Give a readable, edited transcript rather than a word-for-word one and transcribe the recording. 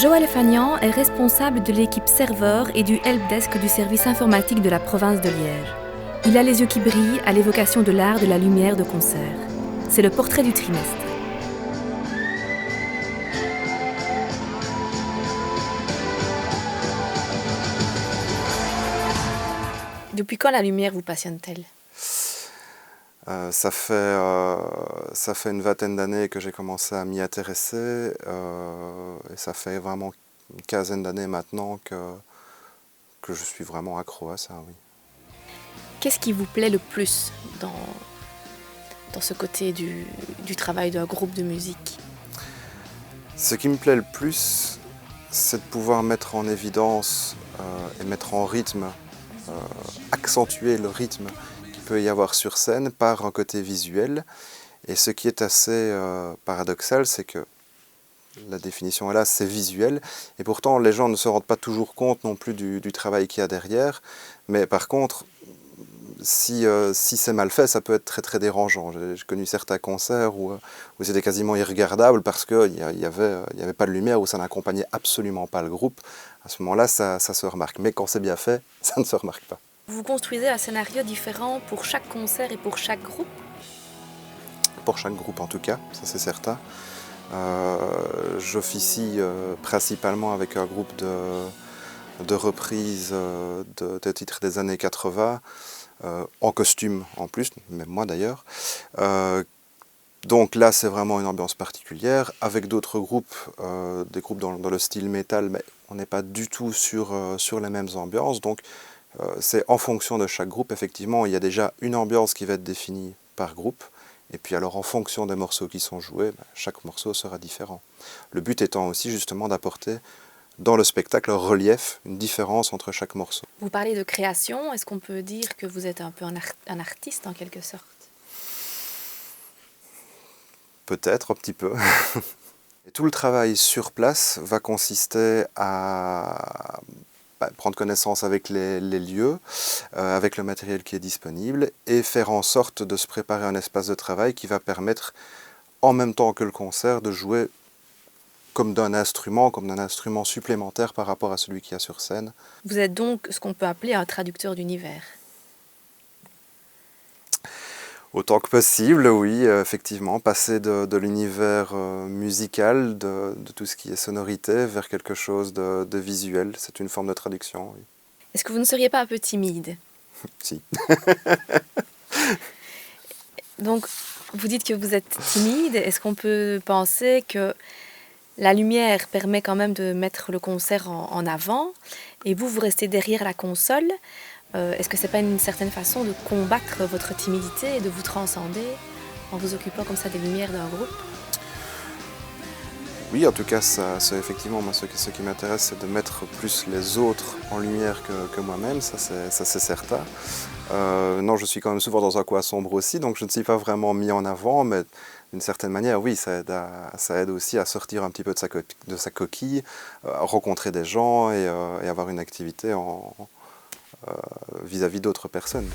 Joël Fagnan est responsable de l'équipe serveur et du helpdesk du service informatique de la province de Liège. Il a les yeux qui brillent à l'évocation de l'art de la lumière de concert. C'est le portrait du trimestre. Depuis quand la lumière vous passionne-t-elle ? Ça fait une vingtaine d'années que j'ai commencé à m'y intéresser et ça fait vraiment une quinzaine d'années maintenant que je suis vraiment accro à ça, oui. Qu'est-ce qui vous plaît le plus dans ce côté du travail d'un groupe de musique ? Ce qui me plaît le plus, c'est de pouvoir mettre en évidence et mettre en rythme, accentuer le rythme qu'il peut y avoir sur scène par un côté visuel. Et ce qui est assez paradoxal, c'est que la définition est là, c'est visuel, et pourtant les gens ne se rendent pas toujours compte non plus du travail qu'il y a derrière, mais par contre, si c'est mal fait, ça peut être très très dérangeant. J'ai connu certains concerts où c'était quasiment irregardable parce qu'il n'y avait pas de lumière, où ça n'accompagnait absolument pas le groupe. À ce moment-là, ça se remarque, mais quand c'est bien fait, ça ne se remarque pas. Vous construisez un scénario différent pour chaque concert et pour chaque groupe ? Pour chaque groupe en tout cas, ça c'est certain. J'officie principalement avec un groupe de reprises de titres des années 80, en costume en plus, même moi d'ailleurs. Donc là c'est vraiment une ambiance particulière. Avec d'autres groupes, des groupes dans le style métal, mais on n'est pas du tout sur les mêmes ambiances. Donc c'est en fonction de chaque groupe, effectivement, il y a déjà une ambiance qui va être définie par groupe. Et puis alors en fonction des morceaux qui sont joués, chaque morceau sera différent. Le but étant aussi justement d'apporter dans le spectacle un relief, une différence entre chaque morceau. Vous parlez de création, est-ce qu'on peut dire que vous êtes un peu un artiste en quelque sorte ? Peut-être un petit peu. Et tout le travail sur place va consister à prendre connaissance avec les lieux, avec le matériel qui est disponible et faire en sorte de se préparer un espace de travail qui va permettre, en même temps que le concert, de jouer comme d'un instrument supplémentaire par rapport à celui qu'il y a sur scène. Vous êtes donc ce qu'on peut appeler un traducteur d'univers. Autant que possible, oui, effectivement, passer de l'univers musical, de tout ce qui est sonorité, vers quelque chose de visuel. C'est une forme de traduction, oui. Est-ce que vous ne seriez pas un peu timide ? Si. Donc, vous dites que vous êtes timide. Est-ce qu'on peut penser que la lumière permet quand même de mettre le concert en avant et vous restez derrière la console ? Est-ce que c'est pas une certaine façon de combattre votre timidité et de vous transcender en vous occupant comme ça des lumières d'un groupe ? Oui, en tout cas, c'est effectivement, moi, ce qui m'intéresse, c'est de mettre plus les autres en lumière que moi-même, ça c'est certain. Non, je suis quand même souvent dans un coin sombre aussi, donc je ne suis pas vraiment mis en avant, mais d'une certaine manière, oui, ça aide aussi à sortir un petit peu de sa coquille, à rencontrer des gens et avoir une activité vis-à-vis d'autres personnes.